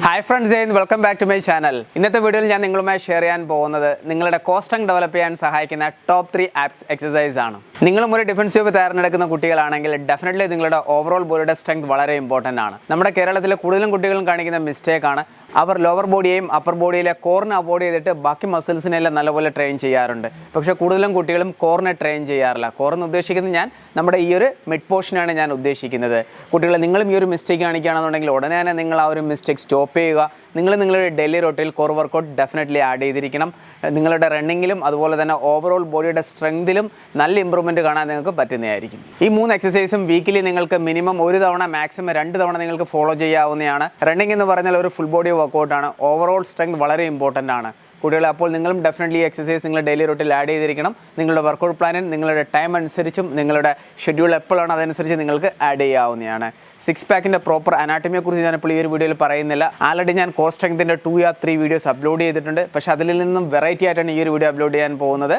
Hi friends, welcome back to my channel. ഇന്നത്തെ വീഡിയോയിൽ ഞാൻ നിങ്ങളുമായി ഷെയർ ചെയ്യാൻ പോകുന്നത് നിങ്ങളുടെ കോർ സ്ട്രെങ്ത് ഡെവലപ്പ് ചെയ്യാൻ സഹായിക്കുന്ന ടോപ്പ് 3 ആപ്സ് എക്സസൈസ് ആണ്. നിങ്ങളും ഒരു ഡിഫൻസീവ് തയ്യാറെടുക്കുന്ന കുട്ടികളാണെങ്കിൽ ഡെഫിനറ്റ്ലി നിങ്ങളുടെ ഓവറോൾ ബോഡിയുടെ സ്ട്രെങ്ത് വളരെ ഇമ്പോർട്ടൻ്റ് ആണ്. നമ്മുടെ കേരളത്തിലെ കൂടുതലും കുട്ടികളും കാണിക്കുന്ന മിസ്റ്റേക്ക് ആണ് അവർ ലോവർ ബോഡിയെയും അപ്പർ ബോഡിയിലെ കോറിനെ അവോയ്ഡ് ചെയ്തിട്ട് ബാക്കി മസിൽസിനെല്ലാം നല്ലപോലെ ട്രെയിൻ ചെയ്യാറുണ്ട്. പക്ഷേ കൂടുതലും കുട്ടികളും കോറിനെ ട്രെയിൻ ചെയ്യാറില്ല. കോറെന്ന് ഉദ്ദേശിക്കുന്നത് നമ്മുടെ ഈ ഒരു മിഡ് പോർഷനാണ് ഞാൻ ഉദ്ദേശിക്കുന്നത്. കുട്ടികളെ നിങ്ങളും ഈ ഒരു മിസ്റ്റേക്ക് കാണിക്കുകയാണെന്നുണ്ടെങ്കിൽ ഉടനെ തന്നെ നിങ്ങൾ ആ ഒരു മിസ്റ്റേക്ക് സ്റ്റോപ്പ് ചെയ്യുക. നിങ്ങളുടെ ഡെയിലി റൊട്ടീനിൽ കോർ വർക്കൗട്ട് ഡെഫിനറ്റ്ലി ആഡ് ചെയ്തിരിക്കണം. നിങ്ങളുടെ റണ്ണിങ്ങിലും അതുപോലെ തന്നെ ഓവറോൾ ബോഡിയുടെ സ്ട്രെങ്തിലും നല്ല ഇമ്പ്രൂവ്മെൻറ്റ് കാണാൻ നിങ്ങൾക്ക് പറ്റുന്നതായിരിക്കും. ഈ 3 എക്സസൈസും വീക്കിലി നിങ്ങൾക്ക് മിനിമം 1 തവണ മാക്സിമം 2 തവണ നിങ്ങൾക്ക് ഫോളോ ചെയ്യാവുന്നതാണ്. റണ്ണിങ് എന്ന് പറഞ്ഞാൽ ഒരു ഫുൾ ബോഡി വർക്കൗട്ടാണ്. ഓവറോൾ സ്ട്രെങ്ത് വളരെ ഇമ്പോർട്ടൻ്റ് ആണ് കുട്ടികളെ. അപ്പോൾ നിങ്ങളും ഡെഫിനറ്റ്ലി എക്സസൈസ് നിങ്ങളുടെ ഡെയിലി റൂട്ടിൽ ആഡ് ചെയ്തിരിക്കണം. നിങ്ങളുടെ വർക്കൗട്ട് പ്ലാനിൽ നിങ്ങളുടെ ടൈം അനുസരിച്ചും നിങ്ങളുടെ ഷെഡ്യൂൾ എപ്പോഴാണ് അതനുസരിച്ച് നിങ്ങൾക്ക് ആഡ് ചെയ്യാവുന്നതാണ്. 6 പാക്കിൻ്റെ പ്രോപ്പർ അനാട്ടമിയെക്കുറിച്ച് ഞാനിപ്പോൾ ഈ ഒരു വീഡിയോയിൽ പറയുന്നില്ല. ആൾറെഡി ഞാൻ കോർ സ്ട്രെങ്തിൻ്റെ 2 or 3 വീഡിയോസ് അപ്ലോഡ് ചെയ്തിട്ടുണ്ട്. പക്ഷേ അതിൽ നിന്നും വെറൈറ്റി ആയിട്ടാണ് ഈ ഒരു വീഡിയോ അപ്ലോഡ് ചെയ്യാൻ പോകുന്നത്.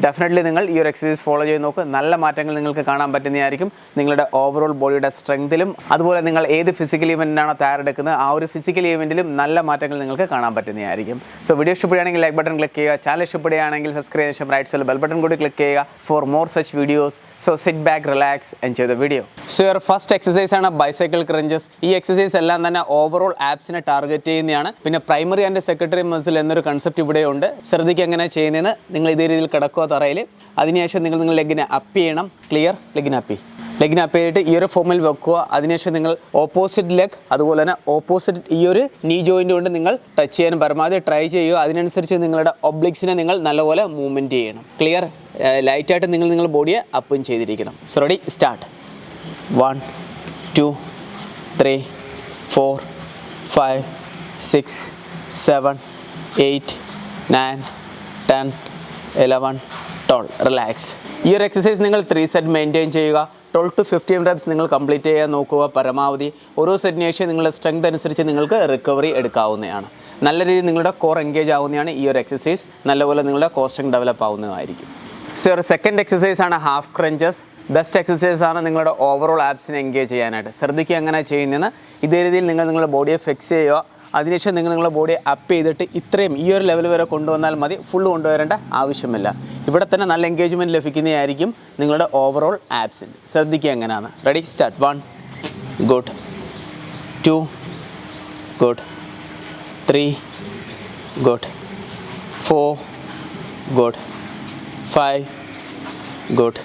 ഡെഫിനറ്റ്ലി നിങ്ങൾ ഈ ഒരു എക്സസൈസ് ഫോളോ ചെയ്ത് നോക്ക്. നല്ല മാറ്റങ്ങൾ നിങ്ങൾക്ക് കാണാൻ പറ്റുന്നതായിരിക്കും നിങ്ങളുടെ ഓവറോൾ ബോഡിയുടെ സ്ട്രെങ്തിലും. അതുപോലെ നിങ്ങൾ ഏത് ഫിസിക്കൽ ഇവൻറ്റിനാണോ തയ്യാറെടുക്കുന്നത് ആ ഒരു ഫിസിക്കൽ ഇവൻറ്റിലും നല്ല മാറ്റങ്ങൾ നിങ്ങൾക്ക് കാണാൻ പറ്റുന്നതായിരിക്കും. സോ വീഡിയോ ഇഷ്ടപ്പെടുകയാണെങ്കിൽ ലൈക്ക് ബട്ടൺ ക്ലിക്ക് ചെയ്യുക. ചാനൽ ഇഷ്ടപ്പെടുകയാണെങ്കിൽ സബ്സ്ക്രൈബ് ചെയ്യാൻ റൈറ്റ് സൈഡിൽ ബെൽ ബട്ടൺ കൂടി ക്ലിക്ക് ചെയ്യുക for more such videos. So sit back, relax, enjoy the video. So your first exercise ആണ് ബൈസൈക്കിൾ ക്രഞ്ചസ്. ഈ എക്സസൈസ് എല്ലാം തന്നെ ഓവറോൾ ആപ്സിനെ ടാർഗറ്റ് ചെയ്യുന്നതാണ്. പിന്നെ പ്രൈമറി ആൻഡ് സെക്കൻഡറി മസിൽ എന്നൊരു കൺസെപ്റ്റ് ഇവിടെയുണ്ട്. ശ്രദ്ധിക്കുക എങ്ങനെ ചെയ്യുന്നതെന്ന്. നിങ്ങൾ ഇതേ രീതിയിൽ കിടക്കുക തറയിൽ. അതിനുശേഷം നിങ്ങൾ ലെഗിനെ അപ്പ് ചെയ്യണം. ക്ലിയർ? ലെഗിനെ അപ്പ് ചെയ്തിട്ട് ഈ ഒരു ഫോമിൽ വെക്കുക. അതിനുശേഷം നിങ്ങൾ ഓപ്പോസിറ്റ് ലെഗ് അതുപോലെ തന്നെ ഓപ്പോസിറ്റ് ഈ ഒരു നീ ജോയിൻ്റ് കൊണ്ട് നിങ്ങൾ ടച്ച് ചെയ്യാൻ പരമാവധി ട്രൈ ചെയ്യുക. അതിനനുസരിച്ച് നിങ്ങളുടെ ഒബ്ലിക്സിനെ നിങ്ങൾ നല്ലപോലെ മൂവ്മെൻറ്റ് ചെയ്യണം. ക്ലിയർ? ലൈറ്റായിട്ട് നിങ്ങൾ ബോഡിയെ അപ്പും ചെയ്തിരിക്കണം. So ready, start. 1 2 3 4 5 6 7 8 9 10 11 12. റിലാക്സ്. ഈ ഒരു എക്സസൈസ് നിങ്ങൾ 3 സെറ്റ് മെയിൻറ്റെയിൻ ചെയ്യുക. 12 to 15 റെപ്സ് നിങ്ങൾ കംപ്ലീറ്റ് ചെയ്യാൻ നോക്കുക പരമാവധി. ഓരോ സെറ്റിന് ശേഷം നിങ്ങളുടെ സ്ട്രെങ്ത് അനുസരിച്ച് നിങ്ങൾക്ക് റിക്കവറി എടുക്കാവുന്നതാണ്. നല്ല രീതിയിൽ നിങ്ങളുടെ കോർ എൻഗേജ് ആവുന്നതാണ് ഈ ഒരു എക്സസൈസ്. നല്ലപോലെ നിങ്ങളുടെ കോർ സ്ട്രെങ്ത് ഡെവലപ്പ് ആവുന്നതായിരിക്കും. സോ ഒരു സെക്കൻഡ് എക്സസൈസ് ആണ് ഹാഫ് ക്രഞ്ചസ്. ബെസ്റ്റ് എക്സസൈസ് ആണ് നിങ്ങളുടെ ഓവറോൾ ആപ്സിനെ എൻഗേജ് ചെയ്യാനായിട്ട്. ശ്രദ്ധിക്കുക എങ്ങനെ ചെയ്യുന്നതെന്ന്. ഇതേ രീതിയിൽ നിങ്ങളുടെ ബോഡിയെ ഫിക്സ് ചെയ്യുക. അതിനുശേഷം നിങ്ങളുടെ ബോഡിയെ അപ്പ് ചെയ്തിട്ട് ഇത്രയും ഈ ഒരു ലെവൽ വരെ കൊണ്ടുവന്നാൽ മതി. ഫുള്ള് കൊണ്ടുവരേണ്ട ആവശ്യമില്ല. ഇവിടെ തന്നെ നല്ല എൻഗേജ്മെൻറ്റ് ലഭിക്കുന്നതായിരിക്കും നിങ്ങളുടെ ഓവറോൾ ആപ്സിന്. ശ്രദ്ധിക്കുക എങ്ങനെയാണ്. Ready, start. 1 good, 2 good, 3 good, 4 good, 5 good,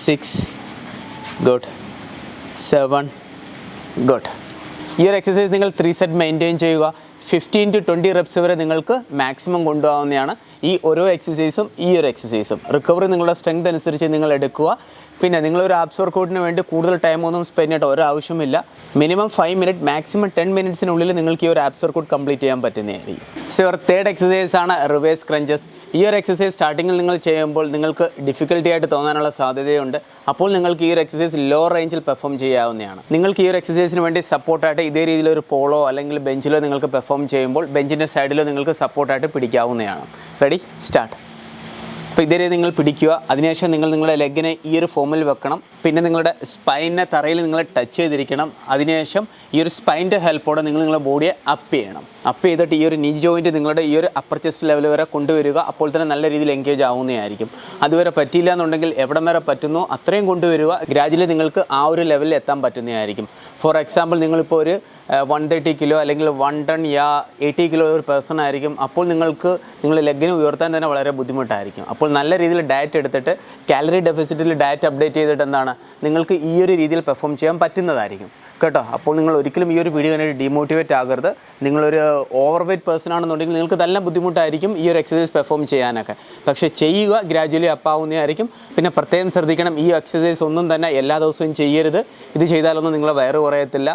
6 good, 7 good. ഈ ഒരു എക്സസൈസ് നിങ്ങൾ 3 സെറ്റ് മെയിൻറ്റെയിൻ ചെയ്യുക. 15 to 20 റെപ്സ് വരെ നിങ്ങൾക്ക് മാക്സിമം കൊണ്ടുപോകാവുന്നതാണ് ഈ ഓരോ എക്സസൈസും. ഈ ഒരു എക്സസൈസും റിക്കവറി നിങ്ങളുടെ സ്ട്രെങ്ത് അനുസരിച്ച് നിങ്ങൾ എടുക്കുക. പിന്നെ നിങ്ങളൊരു ആപ്സ് വർക്കൗട്ടിന് വേണ്ടി കൂടുതൽ ടൈമൊന്നും സ്പെൻഡ് ചെയ്യേണ്ട ഒരാവശ്യമില്ല. മിനിമം 5 മിനിറ്റ്, മാക്സിമം 10 മിനിറ്റ്സിനുള്ളിൽ നിങ്ങൾക്ക് ഈ ഒരു ആപ്സ് വർക്കൗട്ട് കംപ്ലീറ്റ് ചെയ്യാൻ പറ്റുന്നതായിരിക്കും. സോ യുവർ തേർഡ് എക്സസൈസ് ആണ് റിവേഴ്സ് ക്രഞ്ചസ്. ഈ ഒരു എക്സസൈസ് സ്റ്റാർട്ടിങ്ങിൽ നിങ്ങൾ ചെയ്യുമ്പോൾ നിങ്ങൾക്ക് ഡിഫിക്കൽട്ടി ആയിട്ട് തോന്നാനുള്ള സാധ്യതയുണ്ട്. അപ്പോൾ നിങ്ങൾക്ക് ഈ ഒരു എക്സസൈസ് ലോ റേഞ്ചിൽ പെർഫോം ചെയ്യാവുന്നതാണ്. നിങ്ങൾക്ക് ഈ ഒരു എക്സസൈസിന് വേണ്ടി സപ്പോർട്ടായിട്ട് ഇതേ രീതിയിലൊരു പോളോ അല്ലെങ്കിൽ ബെഞ്ചിലോ നിങ്ങൾക്ക് പെർഫോം ചെയ്യുമ്പോൾ ബെഞ്ചിൻ്റെ സൈഡിലോ നിങ്ങൾക്ക് സപ്പോർട്ടായിട്ട് പിടിക്കാവുന്നതാണ്. Ready, start. അപ്പോൾ ഇതേ രീതി നിങ്ങൾ പിടിക്കുക. അതിനുശേഷം നിങ്ങളുടെ ലെഗിനെ ഈ ഒരു ഫോമിൽ വെക്കണം. പിന്നെ നിങ്ങളുടെ സ്പൈനിനെ തറയിൽ നിങ്ങൾ ടച്ച് ചെയ്തിരിക്കണം. അതിനുശേഷം ഈ ഒരു സ്പൈൻ്റെ ഹെൽപ്പോടെ നിങ്ങളുടെ ബോഡിയെ അപ്പ് ചെയ്യണം. അപ്പ് ചെയ്തിട്ട് ഈ ഒരു നീ ജോയിൻറ്റ് നിങ്ങളുടെ ഈ ഒരു അപ്പർ ചെസ്റ്റ് ലെവൽ വരെ കൊണ്ടുവരിക. അപ്പോൾ തന്നെ നല്ല രീതിയിൽ എൻഗേജ് ആവുന്നതായിരിക്കും. അതുവരെ പറ്റിയില്ല എന്നുണ്ടെങ്കിൽ എവിടം വരെ പറ്റുന്നോ അത്രയും കൊണ്ടുവരിക. ഗ്രാജുവലി നിങ്ങൾക്ക് ആ ഒരു ലെവലിൽ എത്താൻ പറ്റുന്നതായിരിക്കും. ഫോർ എക്സാമ്പിൾ നിങ്ങളിപ്പോൾ ഒരു 130 കിലോ അല്ലെങ്കിൽ 1 ടൺ 80 കിലോ ഒരു പേഴ്സൺ ആയിരിക്കും. അപ്പോൾ നിങ്ങളുടെ ലെഗിനെ ഉയർത്താൻ തന്നെ വളരെ ബുദ്ധിമുട്ടായിരിക്കും. അപ്പോൾ നല്ല രീതിയിൽ ഡയറ്റ് എടുത്തിട്ട് കാലറി ഡെഫിസിറ്റിൽ ഡയറ്റ് അപ്ഡേറ്റ് ചെയ്തിട്ട് എന്താണ് നിങ്ങൾക്ക് ഈ ഒരു രീതിയിൽ പെർഫോം ചെയ്യാൻ പറ്റുന്നതായിരിക്കും കേട്ടോ. അപ്പോൾ നിങ്ങൾ ഒരിക്കലും ഈ ഒരു വീഡിയോ കണ്ടിട്ട് ഡീമോട്ടിവേറ്റ് ആകരുത്. നിങ്ങളൊരു ഓവർ വെയ്റ്റ് പേഴ്സൺ ആണെന്നുണ്ടെങ്കിൽ നിങ്ങൾക്ക് നല്ല ബുദ്ധിമുട്ടായിരിക്കും ഈ ഒരു എക്സസൈസ് പെർഫോം ചെയ്യാനൊക്കെ. പക്ഷേ ചെയ്യുക, ഗ്രാജുവലി അപ്പാവുന്നതായിരിക്കും. പിന്നെ പ്രത്യേകം ശ്രദ്ധിക്കണം, ഈ എക്സസൈസ് ഒന്നും തന്നെ എല്ലാ ദിവസവും ചെയ്യരുത്. ഇത് ചെയ്താലൊന്നും നിങ്ങളെ വയറ് കുറയത്തില്ല.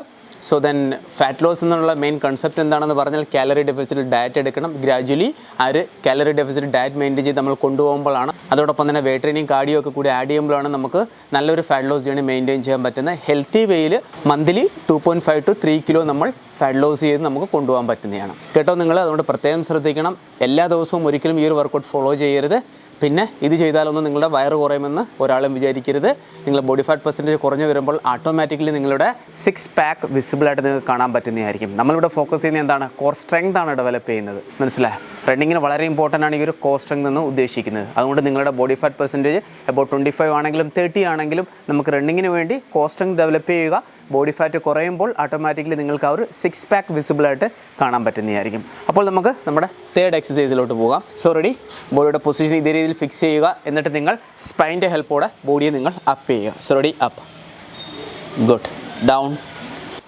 സോ ദെൻ ഫാറ്റ് ലോസ് എന്നുള്ള മെയിൻ കൺസെപ്റ്റ് എന്താണെന്ന് പറഞ്ഞാൽ കാലറി ഡെഫിസിറ്റ് ഡയറ്റ് എടുക്കണം. ഗ്രാജുവലി ആ ഒരു കാലറി ഡെഫിസിറ്റ് ഡയറ്റ് മെയിൻറ്റെയിൻ ചെയ്ത് നമ്മൾ കൊണ്ടുപോകുമ്പോഴാണ്, അതോടൊപ്പം തന്നെ വെയിറ്റ് ട്രെയിനിങ് കാർഡിയോ ഒക്കെ കൂടി ആഡ് ചെയ്യുമ്പോഴാണ് നമുക്ക് നല്ലൊരു ഫാറ്റ് ലോസ് ജേണി മെയിൻറ്റെയിൻ ചെയ്യാൻ പറ്റുന്നത്. ഹെൽത്തി വേയിൽ മന്ത്ലി 2.5 to 3 കിലോ നമ്മൾ ഫാറ്റ് ലോസ് ചെയ്ത് നമുക്ക് കൊണ്ടുപോകാൻ പറ്റുന്നതാണ് കേട്ടോ. നിങ്ങൾ അതുകൊണ്ട് പ്രത്യേകം ശ്രദ്ധിക്കണം. എല്ലാ ദിവസവും ഒരിക്കലും ഈ ഒരു വർക്കൗട്ട് ഫോളോ ചെയ്യരുത്. പിന്നെ ഇത് ചെയ്താലൊന്നും നിങ്ങളുടെ വയറ് കുറയുമെന്ന് ഒരാളും വിചാരിക്കരുത്. നിങ്ങളുടെ ബോഡി ഫാറ്റ് പെർസെൻറ്റേജ് കുറഞ്ഞു വരുമ്പോൾ ഓട്ടോമാറ്റിക്കലി നിങ്ങളുടെ 6 പാക്ക് വിസിബിളായിട്ട് നിങ്ങൾക്ക് കാണാൻ പറ്റുന്നതായിരിക്കും. നമ്മളിവിടെ ഫോക്കസ് ചെയ്യുന്നത് എന്താണ്? കോർ സ്ട്രെങ്ത് ആണ് ഡെവലപ്പ് ചെയ്യുന്നത്. മനസ്സിലായി? റണ്ണിങ്ങിന് വളരെ ഇമ്പോർട്ടൻ്റ് ആണ് ഈ ഒരു കോർ സ്ട്രെങ്ത് എന്ന് ഉദ്ദേശിക്കുന്നത്. അതുകൊണ്ട് നിങ്ങളുടെ ബോഡി ഫാറ്റ് പെർസെൻറ്റേജ് അബൌട്ട് 25 ആണെങ്കിലും 30 ആണെങ്കിലും നമുക്ക് റണ്ണിങ്ങിന് വേണ്ടി കോർ സ്ട്രെങ്ത് ഡെവലപ്പ് ചെയ്യുക. ബോഡി ഫാറ്റ് കുറയുമ്പോൾ ഓട്ടോമാറ്റിക്കലി നിങ്ങൾക്ക് ആ ഒരു 6 പാക്ക് വിസിബിളായിട്ട് കാണാൻ പറ്റുന്നതായിരിക്കും. അപ്പോൾ നമുക്ക് നമ്മുടെ തേർഡ് എക്സസൈസിലോട്ട് പോകാം. So ready? ബോഡിയുടെ പൊസിഷൻ ഇതേ രീതിയിൽ ഫിക്സ് ചെയ്യുക. എന്നിട്ട് നിങ്ങൾ സ്പൈൻ്റെ ഹെൽപ്പോടെ ബോഡിയെ നിങ്ങൾ അപ്പ് ചെയ്യുക. So ready? Up, good, down.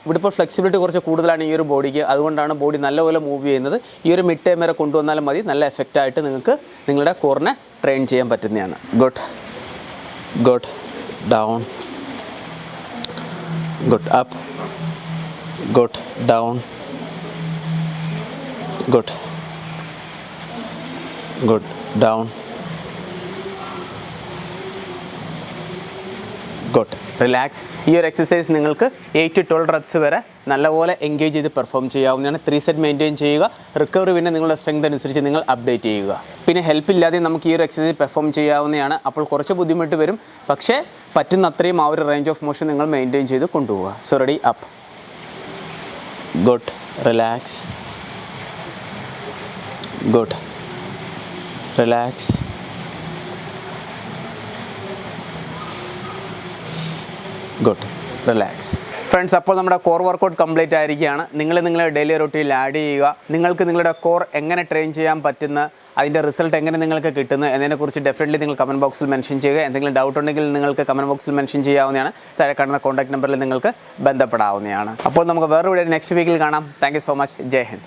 ഇവിടെ ഇപ്പോൾ ഫ്ലെക്സിബിലിറ്റി കുറച്ച് കൂടുതലാണ് ഈ ഒരു ബോഡിക്ക്. അതുകൊണ്ടാണ് ബോഡി നല്ലപോലെ മൂവ് ചെയ്യുന്നത്. ഈ ഒരു മിഡ് ടൈം വരെ കൊണ്ടുവന്നാലും മതി. നല്ല എഫക്റ്റായിട്ട് നിങ്ങൾക്ക് നിങ്ങളുടെ കോറിനെ ട്രെയിൻ ചെയ്യാൻ പറ്റുന്നതാണ്. Good, good, down, good, up, good, down, good, good, down, good, relax. ഈ ഒരു എക്സസൈസ് നിങ്ങൾക്ക് 8 to 12 reps വരെ നല്ലപോലെ എൻഗേജ് ചെയ്ത് പെർഫോം ചെയ്യാവുന്നതാണ്. 3 സെറ്റ് മെയിൻറ്റെയിൻ ചെയ്യുക. റിക്കവറി പിന്നെ നിങ്ങളുടെ സ്ട്രെങ്ത് അനുസരിച്ച് നിങ്ങൾ അപ്ഡേറ്റ് ചെയ്യുക. പിന്നെ ഹെൽപ്പ് ഇല്ലാതെ നമുക്ക് ഈ ഒരു എക്സസൈസ് പെർഫോം ചെയ്യാവുന്നതാണ്. അപ്പോൾ കുറച്ച് ബുദ്ധിമുട്ട് വരും, പക്ഷേ പറ്റുന്ന അത്രയും ആ ഒരു റേഞ്ച് ഓഫ് മോഷൻ നിങ്ങൾ മെയിൻറ്റെയിൻ ചെയ്ത് കൊണ്ടുപോവുക. So ready? Up, good, relax, good, relax, good, relax. Friends, അപ്പോൾ നമ്മുടെ കോർ വർക്കൗട്ട് കംപ്ലീറ്റ് ആയിരിക്കുകയാണ്. നിങ്ങളുടെ ഡെയിലി റൊട്ടീനിൽ ആഡ് ചെയ്യുക. നിങ്ങൾക്ക് നിങ്ങളുടെ കോർ എങ്ങനെ ട്രെയിൻ ചെയ്യാൻ പറ്റുന്ന, അതിൻ്റെ റിസൾട്ട് എങ്ങനെ നിങ്ങൾക്ക് കിട്ടുന്നു എന്നതിനെക്കുറിച്ച് ഡെഫിനറ്റ്ലി നിങ്ങൾ കമൻറ്റ് ബോക്സിൽ മെൻഷൻ ചെയ്യുക. എന്തെങ്കിലും ഡൗട്ട് ഉണ്ടെങ്കിൽ നിങ്ങൾക്ക് കമൻറ്റ് ബോക്സിൽ മെൻഷൻ ചെയ്യാവുന്നതാണ്. താഴെ കാണുന്ന കോൺടാക്ട് നമ്പറിൽ നിങ്ങൾക്ക് ബന്ധപ്പെടാവുന്നതാണ്. അപ്പോൾ നമുക്ക് വേറെ നെക്സ്റ്റ് വീക്കിൽ കാണാം. Thank you so much. Jai Hind.